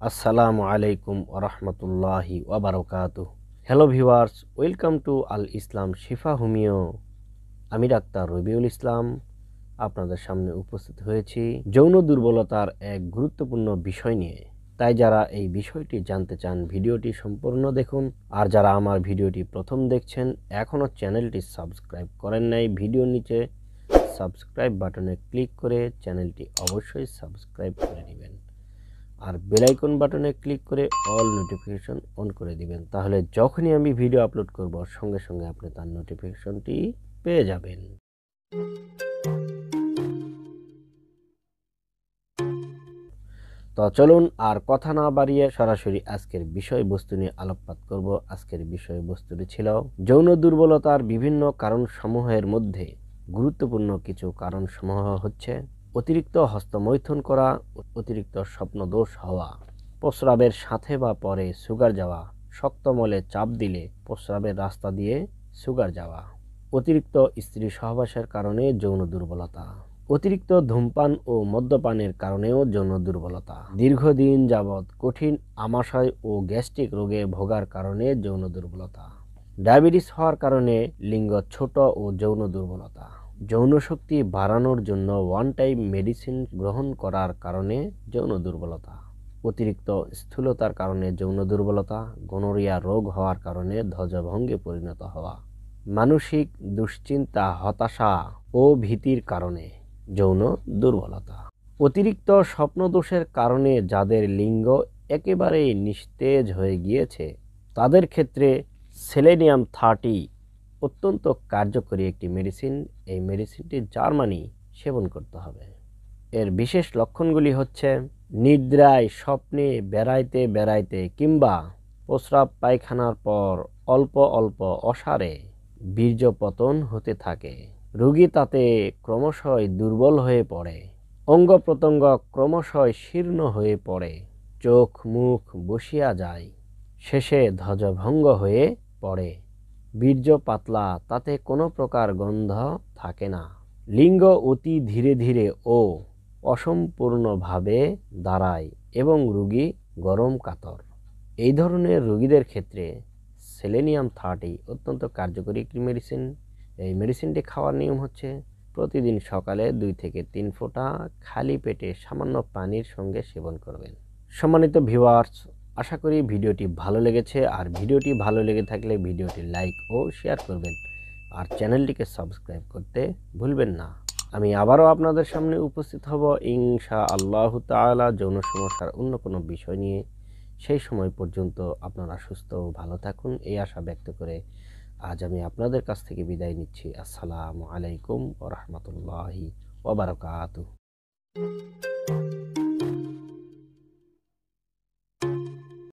আসসালামু আলাইকুম ওরহমতুল্লাহি ওয়াবারাকাতুহু। Hello viewers, welcome to Al Islam Shifa homeo. আমি ডাক্তার রবিউল ইসলাম আপনাদের সামনে উপস্থিত হয়েছি যৌন দুর্বলতার এক গুরুত্বপূর্ণ বিষয় নিয়ে। তাই যারা এই বিষয়টি জানতে চান ভিডিওটি সম্পূর্ণ দেখুন। আর যারা আমার ভিডিওটি প্রথম দেখছেন এখনও চ্যানেলটি সাবস্ক্রাইব করেন নাই, ভিডিওর নিচে সাবস্ক্রাইব বাটনে ক্লিক করে চ্যানেলটি অবশ্যই সাবস্ক্রাইব করে নেবেন। আর বেল আইকন বাটনে ক্লিক করে অল নোটিফিকেশন অন করে দিবেন, তাহলে যখনই আমি ভিডিও আপলোড করব সঙ্গে সঙ্গে আপনি তার নোটিফিকেশনটি পেয়ে যাবেন। তো চলুন আর কথা না বাড়িয়ে সরাসরি আজকের বিষয়বস্তু নিয়ে আলোকপাত করব। আজকের বিষয়বস্তুটি ছিল যৌন দুর্বলতার বিভিন্ন কারণসমূহের মধ্যে গুরুত্বপূর্ণ কিছু কারণসমূহ হচ্ছে অতিরিক্ত হস্তমৈথুন করা, অতিরিক্ত স্বপ্নদোষ হওয়া, প্রস্রাবের সাথে বা পরে সুগার যাওয়া, শক্ত মলে চাপ দিলে প্রস্রাবের রাস্তা দিয়ে সুগার যাওয়া, অতিরিক্ত স্ত্রী সহবাসের কারণে যৌন দুর্বলতা, অতিরিক্ত ধূমপান ও মদ্যপানের কারণেও যৌন দুর্বলতা, দীর্ঘদিন যাবৎ কঠিন আমাশয় ও গ্যাস্ট্রিক রোগে ভোগার কারণে যৌন দুর্বলতা, ডায়াবেটিস হওয়ার কারণে লিঙ্গ ছোট ও যৌন দুর্বলতা, যৌন শক্তি বাড়ানোর জন্য ওয়ান টাইম মেডিসিন গ্রহণ করার কারণে যৌন দুর্বলতা, অতিরিক্ত স্থূলতার কারণে যৌন দুর্বলতা, গনোরিয়া রোগ হওয়ার কারণে ধ্বজভঙ্গে পরিণত হওয়া, মানসিক দুশ্চিন্তা, হতাশা ও ভীতির কারণে যৌন দুর্বলতা, অতিরিক্ত স্বপ্নদোষের কারণে যাদের লিঙ্গ একেবারেই নিস্তেজ হয়ে গিয়েছে তাদের ক্ষেত্রে সেলেনিয়াম-30 অত্যন্ত কার্যকরী একটি মেডিসিন। এই মেডিসিনটি জার্মানি সেবন করতে হবে। এর বিশেষ লক্ষণগুলি হচ্ছে নিদ্রায়, স্বপ্নে, বেড়াইতে বেড়াইতে কিংবা প্রস্রাব পায়খানার পর অল্প অল্প অসারে বীর্যপতন হতে থাকে। রোগী তাতে ক্রমশই দুর্বল হয়ে পড়ে, অঙ্গ প্রত্যঙ্গ ক্রমশই শীর্ণ হয়ে পড়ে, চোখ মুখ বসিয়া যায়, শেষে ধ্বজভঙ্গ হয়ে পড়ে, বীর্য পাতলা, তাতে কোনো প্রকার গন্ধ থাকে না, লিঙ্গ অতি ধীরে ধীরে ও অসম্পূর্ণভাবে দাঁড়ায় এবং রোগী গরম কাতর। এই ধরনের রোগীদের ক্ষেত্রে সেলেনিয়াম-30 অত্যন্ত কার্যকরী একটি মেডিসিন। এই মেডিসিনটি খাওয়ার নিয়ম হচ্ছে প্রতিদিন সকালে 2 থেকে 3 ফোঁটা খালি পেটে সামান্য পানির সঙ্গে সেবন করবেন। সম্মানিত ভিউয়ার্স, আশা করি ভিডিওটি ভালো লেগেছে। আর ভিডিওটি ভালো লেগে থাকলে ভিডিওটি লাইক ও শেয়ার করবেন, আর চ্যানেলটিকে সাবস্ক্রাইব করতে ভুলবেন না। আমি আবারও আপনাদের সামনে উপস্থিত হব ইনশাআল্লাহু তাআলা যৌন সমস্যার অন্য কোনো বিষয় নিয়ে। সেই সময় পর্যন্ত আপনারা সুস্থ ও ভালো থাকুন এই আশা ব্যক্ত করে আজ আমি আপনাদের কাছ থেকে বিদায় নিচ্ছি। আসসালামু আলাইকুম ওয়া রাহমাতুল্লাহি ওয়া বারাকাতুহু।